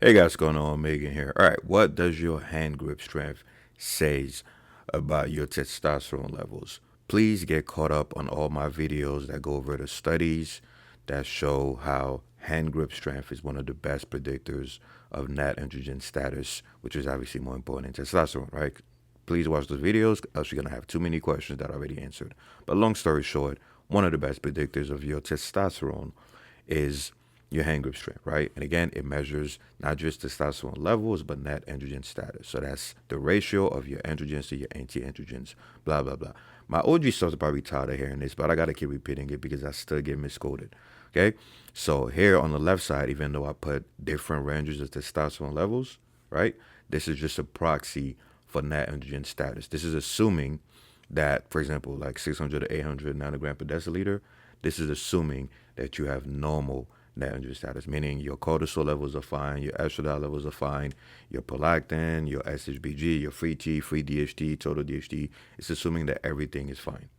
Hey guys, what's going on? Megan here. All right, what does your hand grip strength says about your testosterone levels? Please get caught up on all my videos that go over the studies that show how hand grip strength is one of the best predictors of net androgen status, which is obviously more important than testosterone, right? Please watch those videos, else you're gonna have too many questions that I already answered. But long story short, one of the best predictors of your testosterone is your hand grip strength, right? And again, it measures not just testosterone levels, but net androgen status. So that's the ratio of your androgens to your anti-androgens, blah, blah, blah. My OG stuff's probably tired of hearing this, but I got to keep repeating it because I still get misquoted, okay? So here on the left side, even though I put different ranges of testosterone levels, right? This is just a proxy for net androgen status. This is assuming that, for example, like 600 to 800 nanogram per deciliter, this is assuming that you have normal net androgen status, meaning your cortisol levels are fine, your estradiol levels are fine, your prolactin, your SHBG, your free T, free DHT, total DHT. It's assuming that everything is fine.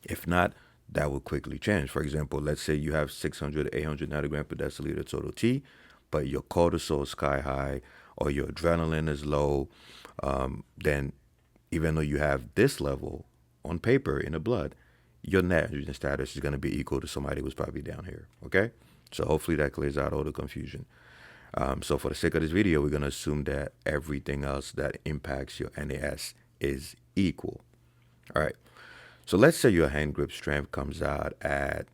If not, that will quickly change. For example, let's say you have 600 to 800 nanogram per deciliter total T, but your cortisol is sky high or your adrenaline is low, then even though you have this level on paper in the blood, your net androgen status is going to be equal to somebody who's probably down here. Okay, so hopefully that clears out all the confusion. So for the sake of this video, we're going to assume that everything else that impacts your NAS is equal. All right. So let's say your hand grip strength comes out at,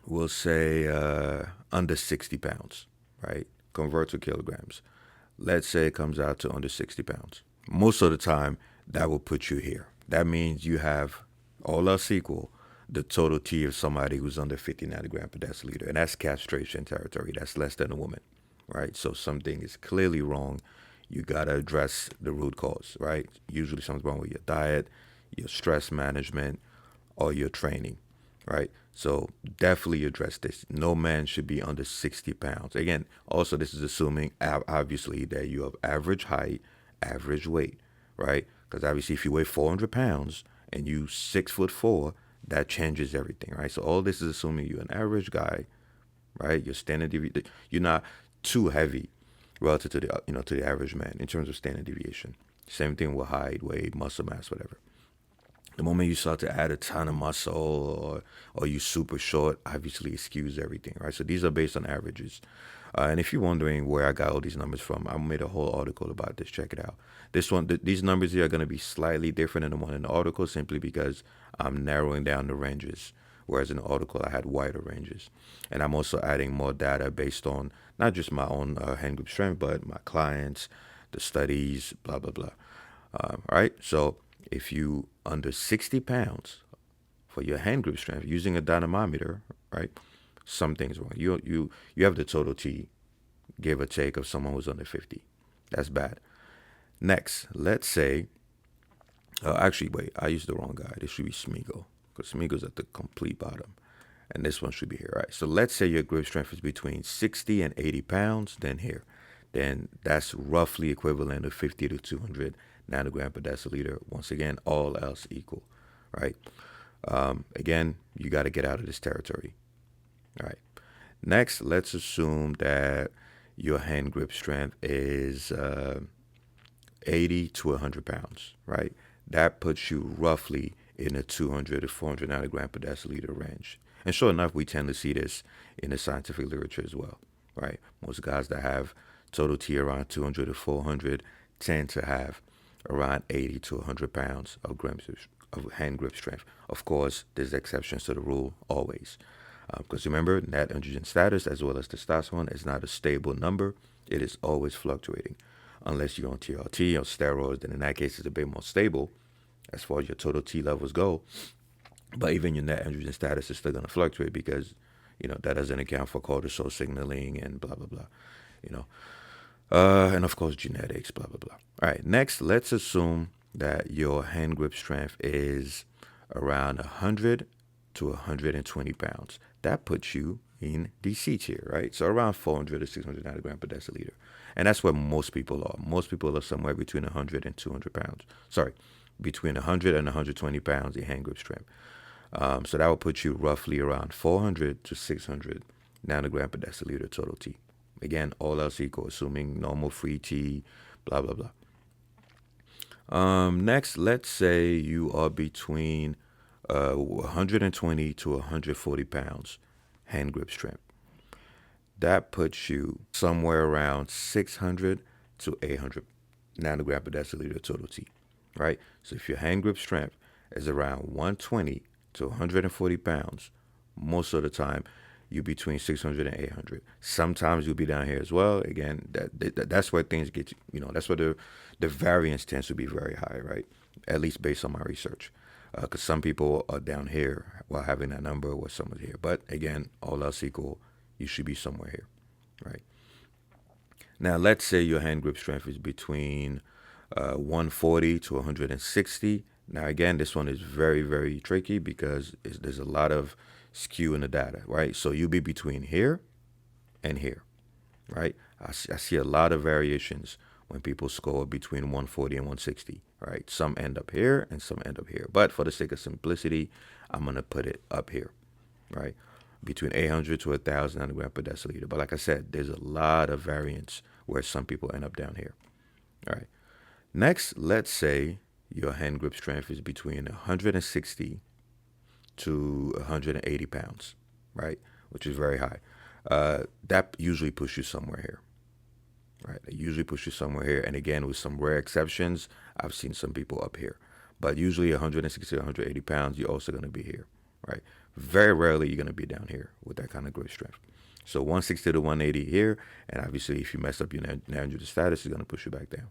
we'll say, under 60 pounds, right? Convert to kilograms. Let's say it comes out to under 60 pounds. Most of the time, that will put you here. That means you have, all else equal, the total T of somebody who's under 50 nanogram per deciliter. And that's castration territory. That's less than a woman, right? So something is clearly wrong. You got to address the root cause, right? Usually something's wrong with your diet, your stress management, or your training, right? So definitely address this. No man should be under 60 pounds. Again, also this is assuming obviously that you have average height, average weight, right? Because obviously if you weigh 400 pounds and you 6'4", that changes everything, right? So all this is assuming you're an average guy, right? Your standard you're not too heavy relative to the to the average man in terms of standard deviation. Same thing with height, weight, muscle mass, whatever. The moment you start to add a ton of muscle or you super short, obviously it skews everything, right? So these are based on averages. And if you're wondering where I got all these numbers from, I made a whole article about this. Check it out. This one, these numbers here are going to be slightly different than the one in the article simply because I'm narrowing down the ranges. Whereas in the article, I had wider ranges. And I'm also adding more data based on not just my own hand grip strength, but my clients, the studies, blah, blah, blah. Right? So if you under 60 pounds for your hand grip strength using a dynamometer, right? Something's wrong. You have the total T, give or take, of someone who's under 50. That's bad. Next, let's say, actually, wait, I used the wrong guy. This should be Smigo, because Smigo's at the complete bottom. And this one should be here, right? So let's say your grip strength is between 60 and 80 pounds, then here. Then that's roughly equivalent to 50 to 200 nanogram per deciliter. Once again, all else equal, right? Again, you got to get out of this territory. All right. Next, let's assume that your hand grip strength is 80 to 100 pounds, right? That puts you roughly in the 200 to 400 nanogram per deciliter range. And sure enough, we tend to see this in the scientific literature as well, right? Most guys that have total T around 200 to 400 tend to have around 80 to 100 pounds of hand grip strength. Of course, there's exceptions to the rule always. Because remember, net androgen status as well as testosterone is not a stable number. It is always fluctuating. Unless you're on TRT or steroids, then in that case it's a bit more stable as far as your total T levels go. But even your net androgen status is still going to fluctuate because, that doesn't account for cortisol signaling and blah, blah, blah, and of course genetics, blah, blah, blah. All right, next, let's assume that your hand grip strength is around 100 to 120 pounds. That puts you in DC tier, right? So around 400 to 600 nanogram per deciliter. And that's where most people are. Most people are somewhere between 100 and 200 pounds. Sorry, between 100 and 120 pounds in hand grip strength. So that will put you roughly around 400 to 600 nanogram per deciliter total T. Again, all else equal, assuming normal free T, blah, blah, blah. Next, let's say you are between 120 to 140 pounds hand grip strength. That puts you somewhere around 600 to 800 nanogram per deciliter total T, right? So if your hand grip strength is around 120 to 140 pounds, most of the time you're between 600 and 800. Sometimes you'll be down here as well. Again, that's where things get, that's where the variance tends to be very high, right? At least based on my research. Because some people are down here while having that number, or someone's here. But again, all else equal, you should be somewhere here, right? Now, let's say your hand grip strength is between 140 to 160. Now, again, this one is very, very tricky because there's a lot of skew in the data, right? So you'll be between here and here, right? I see a lot of variations when people score between 140 and 160, right? Some end up here and some end up here. But for the sake of simplicity, I'm going to put it up here, right? Between 800 to 1,000 nanogram per deciliter. But like I said, there's a lot of variance where some people end up down here. All right. Next, let's say your hand grip strength is between 160 to 180 pounds, right? Which is very high. That usually pushes you somewhere here, right? It usually pushes you somewhere here. And again, with some rare exceptions, I've seen some people up here. But usually 160 to 180 pounds, you're also going to be here, right? Very rarely you're going to be down here with that kind of grip strength. So 160 to 180 here, and obviously if you mess up your Net Androgen status, it's going to push you back down.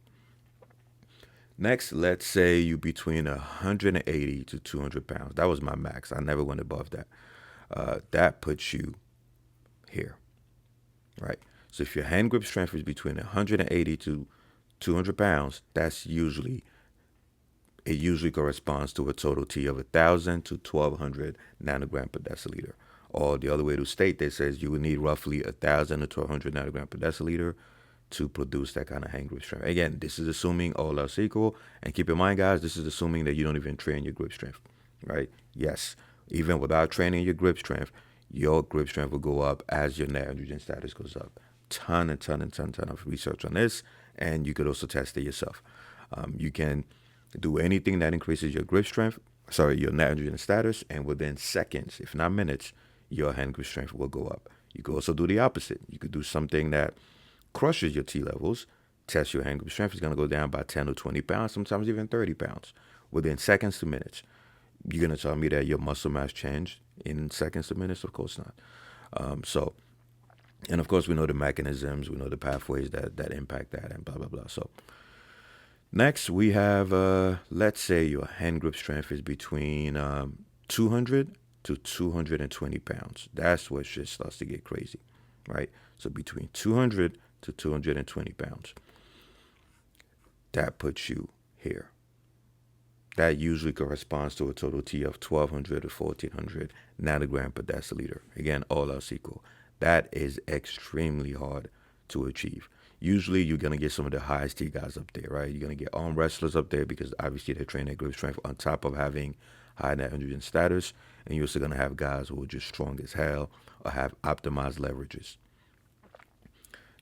Next, let's say you're between 180 to 200 pounds. That was my max. I never went above that. That puts you here, right? So if your hand grip strength is between 180 to 200 pounds, it usually corresponds to a total T of 1,000 to 1,200 nanogram per deciliter. Or the other way to state this says you would need roughly 1,000 to 1,200 nanogram per deciliter to produce that kind of hand grip strength. Again, this is assuming all else equal. And keep in mind, guys, this is assuming that you don't even train your grip strength, right? Yes, even without training your grip strength will go up as your net androgen status goes up. Ton of research on this, and you could also test it yourself. You can do anything that increases your your net androgen status, and within seconds, if not minutes, your hand grip strength will go up. You could also do the opposite. You could do something that crushes your T levels, test your hand grip strength, is going to go down by 10 or 20 pounds, sometimes even 30 pounds, within seconds to minutes. You're going to tell me that your muscle mass changed in seconds to minutes? Of course not. And of course, we know the mechanisms, we know the pathways that impact that, and blah, blah, blah. So next, we have, let's say your hand grip strength is between 200 to 220 pounds. That's where shit starts to get crazy, right? So between 200 to 220 pounds. That puts you here. That usually corresponds to a total T of 1,200 to 1,400 nanogram per deciliter. Again, all else equal. That is extremely hard to achieve. Usually you're going to get some of the highest T guys up there, right? You're going to get arm wrestlers up there because obviously they train their grip strength on top of having high net androgen status. And you're also going to have guys who are just strong as hell or have optimized leverages.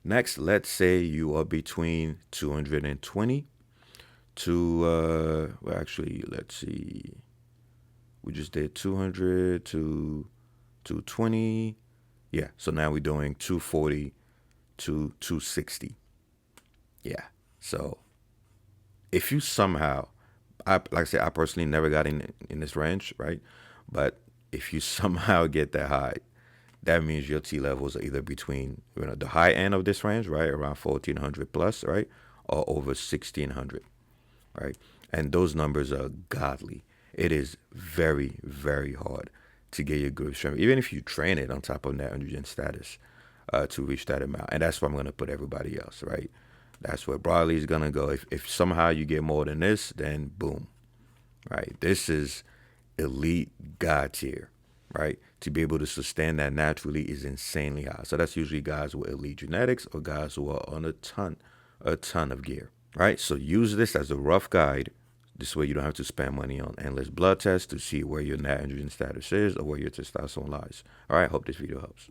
Next, let's say you are between 220 to, let's see. We just did 200 to 220. Yeah, so now we're doing 240 to 260. Yeah, so if you somehow, like I said, I personally never got in this range, right? But if you somehow get that high, that means your T levels are either between the high end of this range, right, around 1,400 plus, right, or over 1,600, right? And those numbers are godly. It is very, very hard to get your grip strength, even if you train it on top of net androgen status, to reach that amount. And that's where I'm going to put everybody else, right? That's where Broadly is going to go. If somehow you get more than this, then boom, right? This is elite God tier, right? To be able to sustain that naturally is insanely high. So that's usually guys with elite genetics or guys who are on a ton of gear, right? So use this as a rough guide. This way you don't have to spend money on endless blood tests to see where your net androgen status is or where your testosterone lies. All right, hope this video helps.